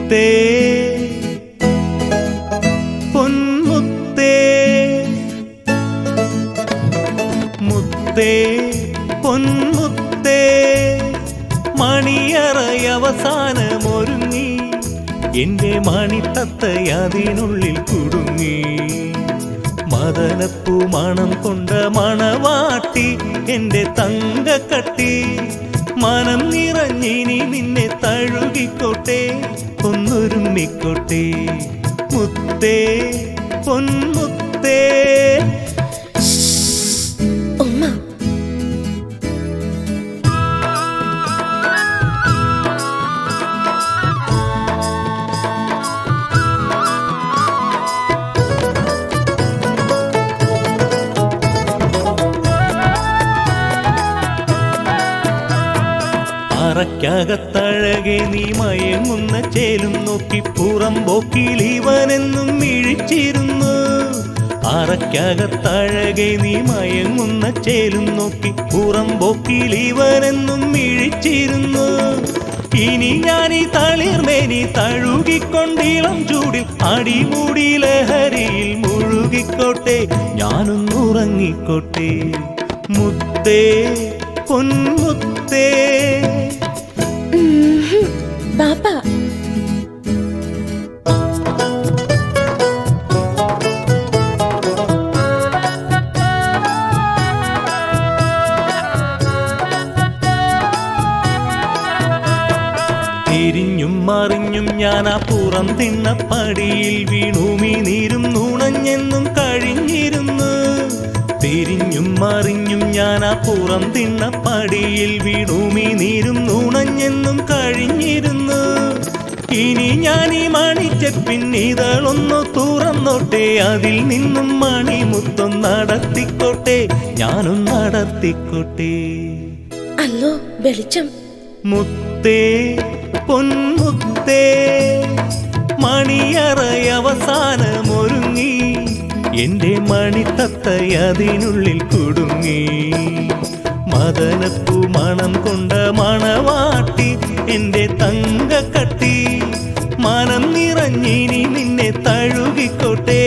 മുത്തേ പൊന്മുത്തേ മുത്തേ പൊന്മുത്തേ മണിയറയവസാനമൊരുങ്ങി എന്റെ മണിത്തത്തയതിനുള്ളിൽ കുടുങ്ങി മദനപ്പൂ മണം കൊണ്ട മണവാട്ടി എന്റെ തങ്കക്കട്ടി മനം നിറഞ്ഞിനി നിന്നെ തഴുകിക്കോട്ടെ ഒന്നൊരുമ്മിക്കോട്ടെ മുത്തേ പൊന്മുത്തേ അറയ്ക്കകത്തഴകെ നീ മയങ്ങുന്ന ചേലും നോക്കി പുറമ്പോക്കിൽ ഇവനെന്നും മിഴിച്ചിരുന്നു അറയ്ക്കകത്തഴകെ നീ മയങ്ങുന്ന ചേലും നോക്കി പുറമ്പോക്കിൽ ഇവനെന്നും മിഴിച്ചിരുന്നു ഇനി ഞാനീ തളിർമേനി തഴുകിക്കൊണ്ടിളം ചൂടിൽ അടിമൂടി ലഹരിയിൽ മുഴുകിക്കോട്ടെ ഞാനൊന്നുറങ്ങിക്കോട്ടെ മുത്തേ പൊന്മുത്തേ ബാപ്പാ തിരിഞ്ഞും മറിഞ്ഞും ഞാൻ ആ പുറം തിണ്ണപ്പടിയിൽ വീണുമീ നീരും നുണഞ്ഞെന്നും കഴിഞ്ഞിരുന്നു തിരിഞ്ഞും മറിഞ്ഞും ഞാൻ ആ പുറം തിണ്ണപ്പടിയിൽ വീണുമീ നീരും നുണഞ്ഞെന്നും കഴിഞ്ഞിരുന്നു ഇനി ഞാൻ ഈ മണിച്ചെപ്പിൻ ഇതളൊന്നു തുറന്നോട്ടെ അതിൽ നിന്നും മണിമുത്തം നടത്തിക്കോട്ടെ ഞാനും നടത്തിക്കോട്ടെ അല്ലോ വെളിച്ചം മുത്തേ പൊന്മുത്തേ മണിയറയവസാനമൊരുങ്ങി എന്റെ മണിത്തത്തയതിനുള്ളിൽ കുടുങ്ങി മദനപ്പൂ മണം കൊണ്ട മണവാട്ടി എന്റെ തങ്കക്കട്ടി മനം നിറഞ്ഞിനി നിന്നെ തഴുകിക്കോട്ടെ